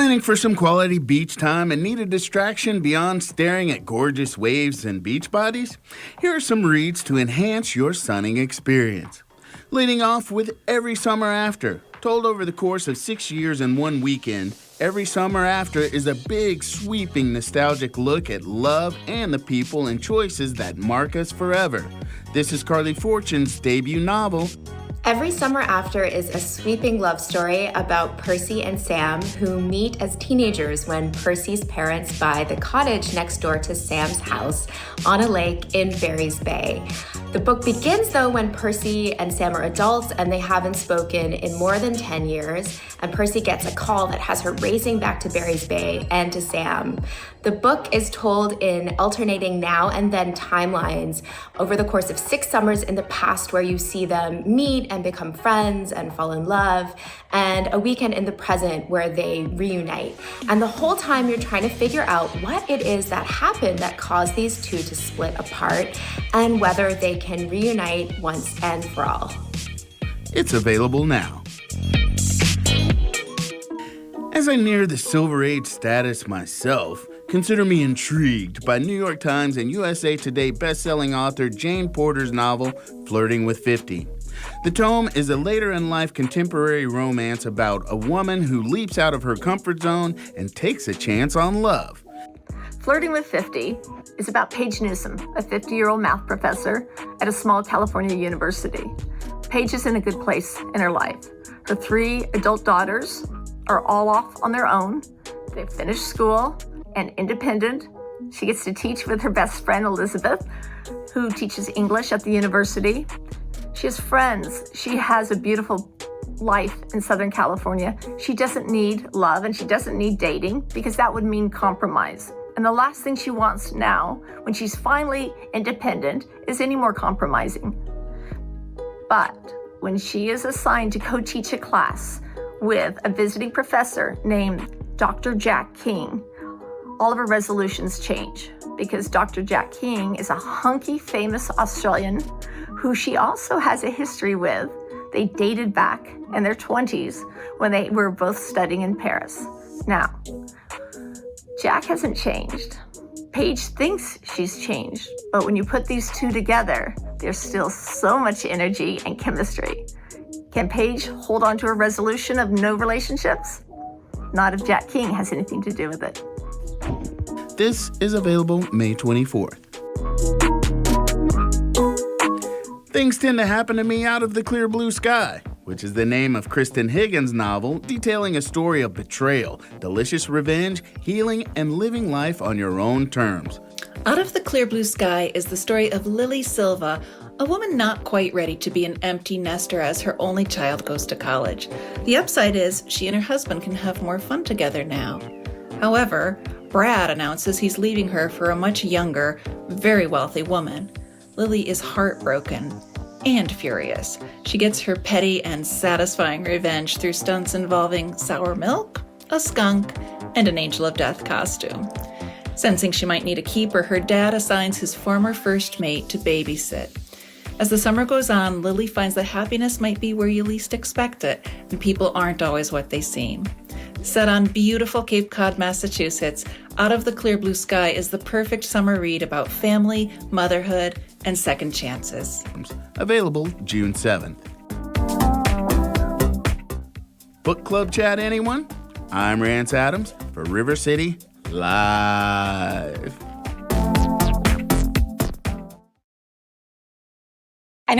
Planning for some quality beach time and need a distraction beyond staring at gorgeous waves and beach bodies? Here are some reads to enhance your sunning experience. Leading off with Every Summer After. Told over the course of 6 years and 1 weekend, Every Summer After is a big, sweeping, nostalgic look at love and the people and choices that mark us forever. This is Carly Fortune's debut novel. Every Summer After is a sweeping love story about Percy and Sam, who meet as teenagers when Percy's parents buy the cottage next door to Sam's house on a lake in Barry's Bay. The book begins, though, when Percy and Sam are adults and they haven't spoken in more than 10 years, and Percy gets a call that has her racing back to Barry's Bay and to Sam. The book is told in alternating now and then timelines over the course of 6 summers in the past where you see them meet and become friends and fall in love, and a weekend in the present where they reunite. And the whole time you're trying to figure out what it is that happened that caused these two to split apart and whether they can reunite once and for all. It's available now. As I near the Silver Age status myself, consider me intrigued by New York Times and USA Today best-selling author Jane Porter's novel, Flirting with 50. The tome is a later-in-life contemporary romance about a woman who leaps out of her comfort zone and takes a chance on love. Flirting with 50 is about Paige Newsome, a 50-year-old math professor at a small California university. Paige is in a good place in her life. Her 3 adult daughters are all off on their own. They've finished school and independent. She gets to teach with her best friend, Elizabeth, who teaches English at the university. She has friends. She has a beautiful life in Southern California. She doesn't need love and she doesn't need dating because that would mean compromise. And the last thing she wants now, when she's finally independent, is any more compromising. But when she is assigned to co-teach a class with a visiting professor named Dr. Jack King, all of her resolutions change because Dr. Jack King is a hunky, famous Australian who she also has a history with. They dated back in their 20s when they were both studying in Paris. Now, Jack hasn't changed. Paige thinks she's changed, but when you put these two together, there's still so much energy and chemistry. Can Paige hold on to a resolution of no relationships? Not if Jack King has anything to do with it. This is available May 24th. Things Tend to Happen to Me Out of the Clear Blue Sky, which is the name of Kristen Higgins' novel detailing a story of betrayal, delicious revenge, healing, and living life on your own terms. Out of the Clear Blue Sky is the story of Lily Silva, a woman not quite ready to be an empty nester as her only child goes to college. The upside is she and her husband can have more fun together now. However, Brad announces he's leaving her for a much younger, very wealthy woman. Lily is heartbroken and furious. She gets her petty and satisfying revenge through stunts involving sour milk, a skunk, and an Angel of Death costume. Sensing she might need a keeper, her dad assigns his former first mate to babysit. As the summer goes on, Lily finds that happiness might be where you least expect it, and people aren't always what they seem. Set on beautiful Cape Cod, Massachusetts, Out of the Clear Blue Sky is the perfect summer read about family, motherhood, and second chances. Available June 7th. Book club chat, anyone? I'm Rance Adams for River City Live.